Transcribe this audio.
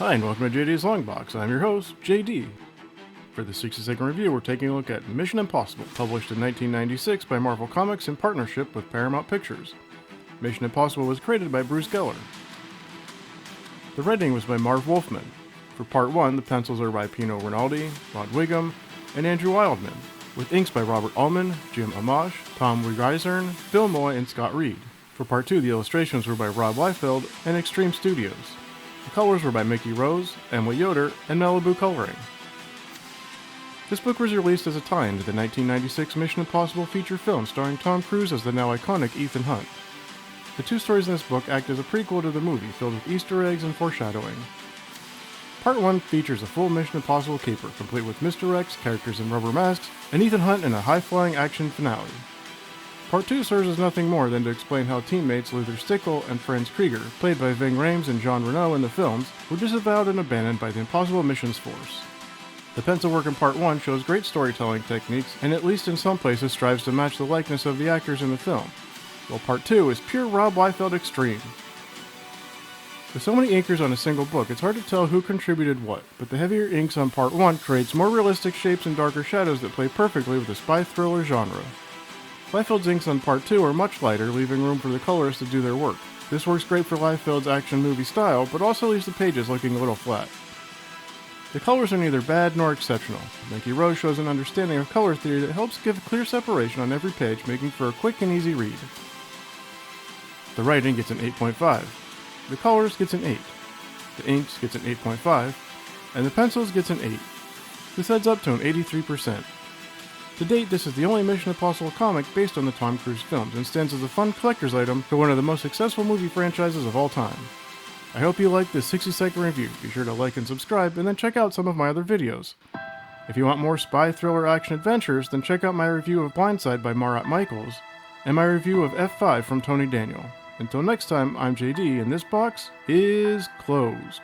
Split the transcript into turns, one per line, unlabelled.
Hi, and welcome to JD's Longbox. I'm your host, JD. For the 60-second review, we're taking a look at Mission Impossible, published in 1996 by Marvel Comics in partnership with Paramount Pictures. Mission Impossible was created by Bruce Geller. The writing was by Marv Wolfman. For Part 1, the pencils are by Pino Rinaldi, Wigham, and Andrew Wildman, with inks by Robert Almond, Jim Amash, Tom Wegryzn, Phil Moy, and Scott Reed. For Part 2, the illustrations were by Liefeld and Extreme Studios. The colors were by Micky, Yoder, and Malibu Coloring. This book was released as a tie-in to the 1996 Mission Impossible feature film starring Tom Cruise as the now iconic Ethan Hunt. The two stories in this book act as a prequel to the movie, filled with Easter eggs and foreshadowing. Part 1 features a full Mission Impossible caper, complete with Mr. X, characters in rubber masks, and Ethan Hunt in a high-flying action finale. Part 2 serves as nothing more than to explain how teammates Luther Stickle and Franz Krieger, played by Wegryzn and Jean Reno in the films, were disavowed and abandoned by the Impossible Missions Force. The pencil work in Part 1 shows great storytelling techniques and at least in some places strives to match the likeness of the actors in the film, while Part 2 is pure Rob Liefeld extreme. With so many inkers on a single book, it's hard to tell who contributed what, but the heavier inks on Part 1 creates more realistic shapes and darker shadows that play perfectly with the spy thriller genre. Liefeld's inks on Part 2 are much lighter, leaving room for the colorists to do their work. This works great for Liefeld's action movie style, but also leaves the pages looking a little flat. The colors are neither bad nor exceptional. Micky shows an understanding of color theory that helps give clear separation on every page, making for a quick and easy read. The writing gets an 8.5. The colors gets an 8. The inks gets an 8.5. And the pencils gets an 8. This adds up to an 83%. To date, this is the only Mission Impossible comic based on the Tom Cruise films and stands as a fun collector's item for one of the most successful movie franchises of all time. I hope you liked this 60-second review. Be sure to like and subscribe, and then check out some of my other videos. If you want more spy thriller action adventures, then check out my review of Blindside by Marat Michaels, and my review of F5 from Tony Daniel. Until next time, I'm JD, and this box is closed.